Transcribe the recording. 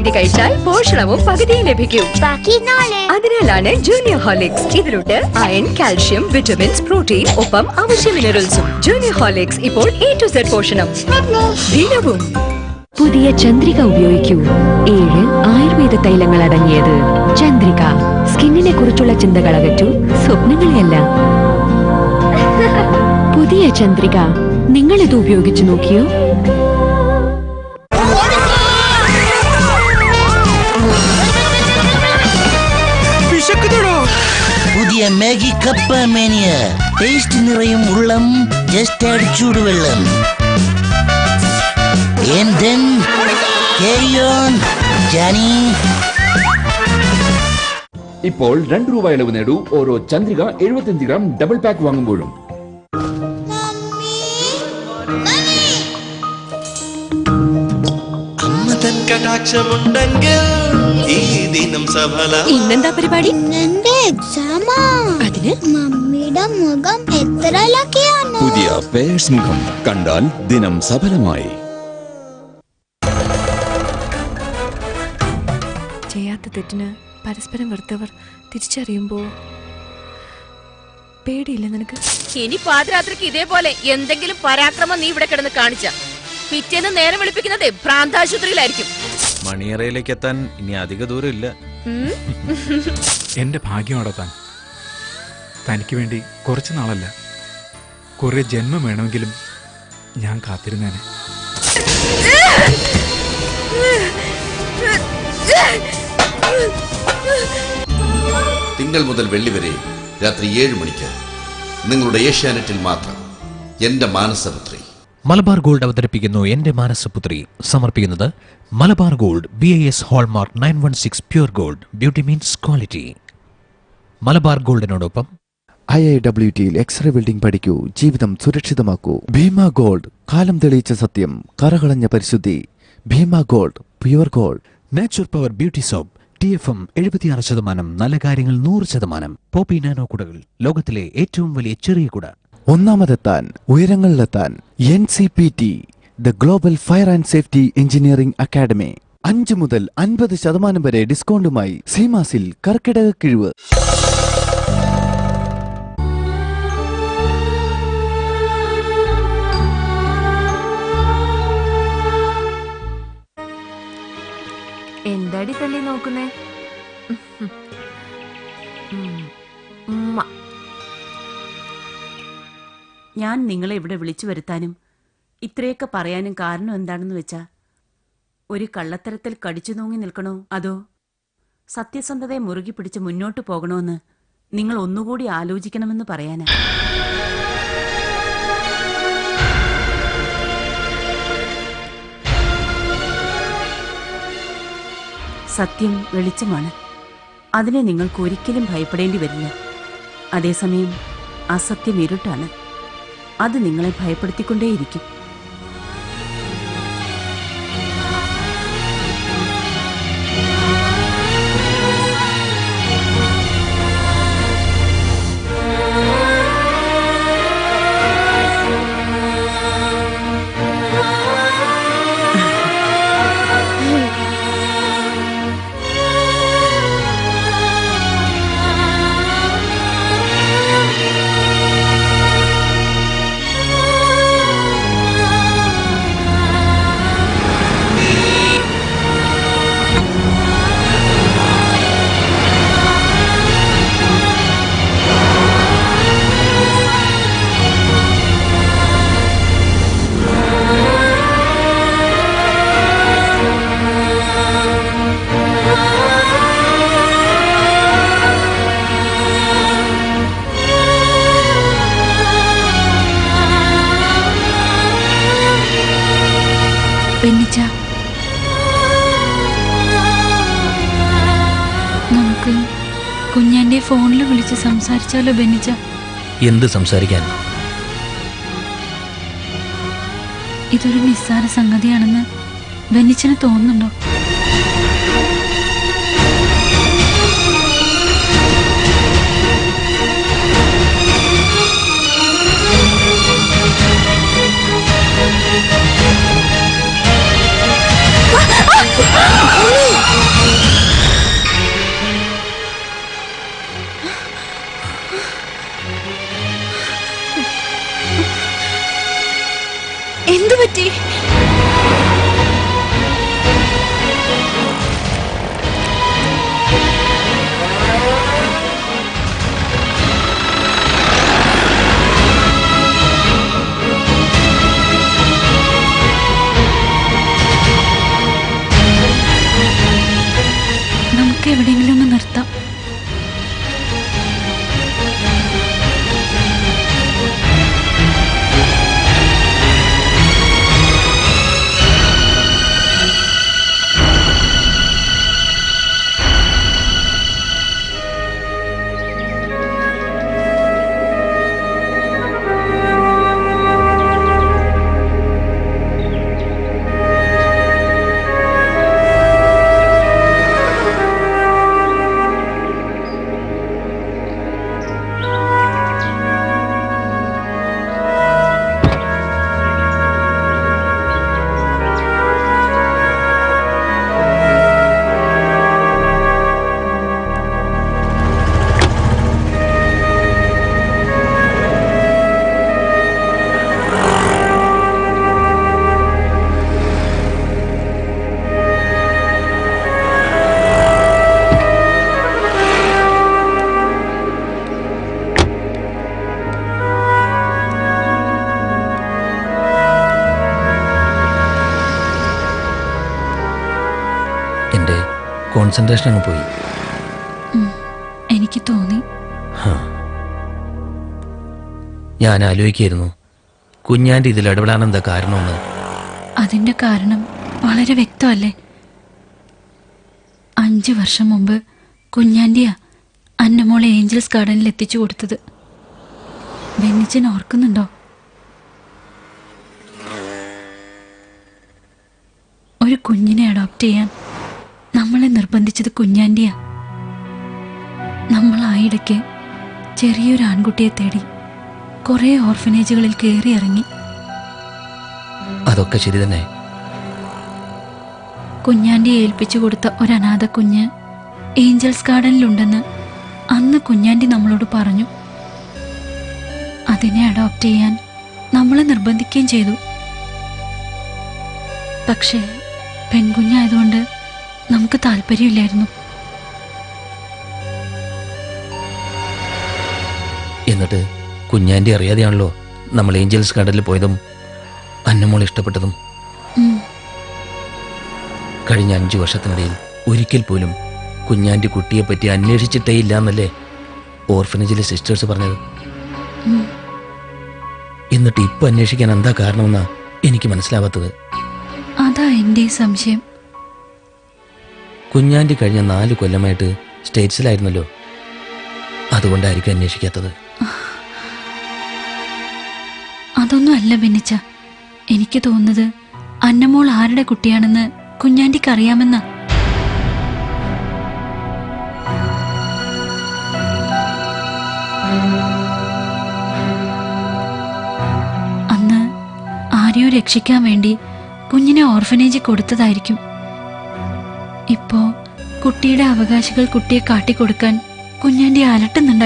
വേണ്ടി കഴിച്ചാൽ പോഷണവും പകുതിയും ലഭിക്കും. അതിനാലാണ് ജൂനിയർ ഹോർലിക്സ്. ഇതിലുണ്ട് അയൺ, കാൽഷ്യം, വിറ്റമിൻസ്, പ്രോട്ടീൻ, ഒപ്പം അവശ്യ മിനറൽസും. ജൂനിയർ ഹോർലിക്സ് ഇപ്പോൾ A to Z പോഷണം ദിനവും. പുതിയ ചന്ദ്രിക ഉപയോഗിക്കൂ. 7 ആയുർവേദ തൈലങ്ങൾ അടങ്ങിയത്. ചന്ദ്രിക സ്കിന്നിനെ കുറിച്ചുള്ള ചിന്തകൾ അകറ്റൂ, സ്വപ്നങ്ങളെയല്ല. പുതിയ ചന്ദ്രിക, നിങ്ങൾ ഇത് ഉപയോഗിച്ചു നോക്കിയോ? പുതിയ മാഗി കപ്പ മേനിയ, ടേസ്റ്റ് നിറയും ഉള്ളം, ജസ്റ്റ് ആഡ് ചൂടുവെള്ളം. And then carry on, Johnny. ഇപ്പോൾ 2 രൂപ ഇളവ് നേടൂ ഓരോ ചന്ദ്രിക 75 ഗ്രാം ഡബിൾ പാക്ക് വാങ്ങുമ്പോഴും. ഇന്നെന്താ പരിപാടി? അതിന് മമ്മിയുടെ മുഖം എത്ര ലക്കിയാണ്. പുതിയ പേഴ്സ് മുഖം കണ്ടാൽ ദിനം സഫലമായി. ചെയ്യാത്ത തെറ്റിന് പരസ്പരം വെറുത്തവർ തിരിച്ചറിയുമ്പോ പേടിയില്ല നിനക്ക്? ഇനി പാതിരാത്രിക്ക് ഇതേപോലെ എന്തെങ്കിലും പരാക്രമം നീ ഇവിടെ കിടന്ന് കാണിച്ച പിറ്റേന്ന് നേരം വെളുപ്പിക്കുന്നത് ഭ്രാന്താശുപത്രിയിലായിരിക്കും. മണിയറയിലേക്ക് എത്താൻ ഇനി അധിക ദൂരം ഇല്ല. എന്റെ ഭാഗ്യം അടത്താൻ തനിക്ക് വേണ്ടി കുറച്ചു നാളല്ല, കുറെ ജന്മം വേണമെങ്കിലും ഞാൻ കാത്തിരുന്നേനെ. തിങ്കൾ മുതൽ വെള്ളി വരെ രാത്രി 7 മണിക്ക് നിങ്ങളുടെ ഏഷ്യാനെറ്റിൽ മാത്രം എന്റെ മാനസപുത്രി. മലബാർ ഗോൾഡ് അവതരിപ്പിക്കുന്നു എന്റെ മാനസപുത്രി. സമർപ്പിക്കുന്നത് Malabar gold BIS hallmark 916 pure gold. Beauty means quality. Malabar ഗോൾഡിനോടൊപ്പം IIWTയിൽ എക്സ്റേ വെൽഡിംഗ് പഠിക്കൂ, ജീവിതം സുരക്ഷിതമാക്കൂ. ഭീമ ഗോൾഡ്, കാലം തെളിയിച്ച സത്യം, കറകളഞ്ഞ പരിശുദ്ധി. Bhima gold, pure gold. Natural power beauty soap TFM 76%, നല്ല കാര്യങ്ങൾ 100%. പോപ്പി നാനോ കുടകൾ, ലോകത്തിലെ ഏറ്റവും വലിയ ചെറിയ കുട. ഒന്നാമതെത്താൻ, ഉയരങ്ങളിലെത്താൻ NCPT, the global fire and safety engineering academy. 5 മുതൽ 50% വരെ ഡിസ്കൗണ്ടുമായി സീമാസിൽ കർക്കിടക കിഴിവ്. എന്താടി തള്ളി നോക്കുന്നേ? ഞാൻ നിങ്ങളെ ഇവിടെ വിളിച്ചു വരുത്താനും ഇത്രയൊക്കെ പറയാനും കാരണം എന്താണെന്ന് വെച്ചാ, ഒരു കള്ളത്തരത്തിൽ കടിച്ചു നോങ്ങി നിൽക്കണോ അതോ സത്യസന്ധതയെ മുറുകി പിടിച്ച് മുന്നോട്ട് പോകണോന്ന് നിങ്ങൾ ഒന്നുകൂടി ആലോചിക്കണമെന്ന് പറയാനാ. സത്യം വെളിച്ചമാണ്. അതിനെ നിങ്ങൾക്ക് ഒരിക്കലും ഭയപ്പെടേണ്ടി വരില്ല. അതേസമയം അസത്യം ഇരുട്ടാണ്. അത് നിങ്ങളെ ഭയപ്പെടുത്തിക്കൊണ്ടേയിരിക്കും. ബെന്നിച്ച, നമുക്ക് കുഞ്ഞാന്റെ ഫോണിൽ വിളിച്ച് സംസാരിച്ചാലോ ബെന്നിച്ച? എന്ത് സംസാരിക്കാൻ? ഇതൊരു നിസ്സാര സംഗതിയാണെന്ന് ബെന്നിച്ചന് തോന്നുന്നുണ്ടോ? Oh! കോൺസെൻട്രേഷൻ അങ്ങ് പോയി. എനിക്ക് തോന്നി. ഞാൻ ആലോചിക്കായിരുന്നു കുഞ്ഞാൻ്റെ ഇതിൽ ഇടപെടാൻ എന്താ കാരണമെന്ന്. അതിന്റെ കാരണം വളരെ വ്യക്തമല്ലേ? 5 വർഷം മുമ്പ് കുഞ്ഞാൻ്റെയാ അന്നമോളെ ഏഞ്ചൽസ് ഗാർഡനിൽ എത്തിച്ചു കൊടുത്തത്. ബെന്നിച്ചൻ ഓർക്കുന്നുണ്ടോ? ഒരു കുഞ്ഞിനെ അഡോപ്റ്റ് ചെയ്യാൻ നമ്മളെ നിർബന്ധിച്ചത് കുഞ്ഞാൻ്റെയാ. നമ്മൾ ആയിടയ്ക്ക് ചെറിയൊരു ആൺകുട്ടിയെ തേടി കുറേ ഓർഫനേജുകളിൽ കയറി ഇറങ്ങി. അതൊക്കെ ശരി തന്നെ. കുഞ്ഞാൻ്റെയെ ഏൽപ്പിച്ചു കൊടുത്ത ഒരു അനാഥ കുഞ്ഞ് ഏഞ്ചൽസ് ഗാർഡനിലുണ്ടെന്ന് അന്ന് കുഞ്ഞാൻ്റി നമ്മളോട് പറഞ്ഞു. അതിനെ അഡോപ്റ്റ് ചെയ്യാൻ നമ്മളെ നിർബന്ധിക്കുകയും ചെയ്തു. പക്ഷേ പെൺകുഞ്ഞായതുകൊണ്ട് നമുക്ക് താല്പര്യമില്ലായിരുന്നു. എന്നിട്ട് കുഞ്ഞാൻ്റെ അറിയാതെയാണല്ലോ നമ്മൾ ഏഞ്ചൽസ് ഗാർഡനിൽ പോയതും അന്നമോൾ ഇഷ്ടപ്പെട്ടതും. കഴിഞ്ഞ 5 വർഷത്തിനിടയിൽ ഒരിക്കൽ പോലും കുഞ്ഞാൻ്റെ കുട്ടിയെപ്പറ്റി അന്വേഷിച്ചിട്ടേ ഇല്ല എന്നല്ലേ ഓർഫനേജിലെ സിസ്റ്റേഴ്സ് പറഞ്ഞത്. എന്നിട്ട് ഇപ്പം അന്വേഷിക്കാൻ എന്താ കാരണമെന്നാ എനിക്ക് മനസ്സിലാവാത്തത്. അതാ എൻ്റെ സംശയം. കുഞ്ഞാൻ്റെ കഴിഞ്ഞ 4 കൊല്ലമായിട്ട് സ്റ്റേറ്റ്സിലായിരുന്നല്ലോ, അതുകൊണ്ടായിരിക്കും അന്വേഷിക്കാത്തത്. അതൊന്നും അല്ല ബെന്നിച്ച. എനിക്ക് തോന്നുന്നത് അന്നമോൾ ആരുടെ കുട്ടിയാണെന്ന് കുഞ്ഞാൻ്റിക്ക് അറിയാമെന്നാ. അന്ന് ആരെയോ രക്ഷിക്കാൻ വേണ്ടി കുഞ്ഞിനെ ഓർഫനേജിൽ കൊടുത്തതായിരിക്കും. ഇപ്പോ കുട്ടിയുടെ അവകാശികൾ കുട്ടിയെ കാട്ടിക്കൊടുക്കാൻ കുഞ്ഞാൻ്റി അലട്ടുന്നുണ്ട്.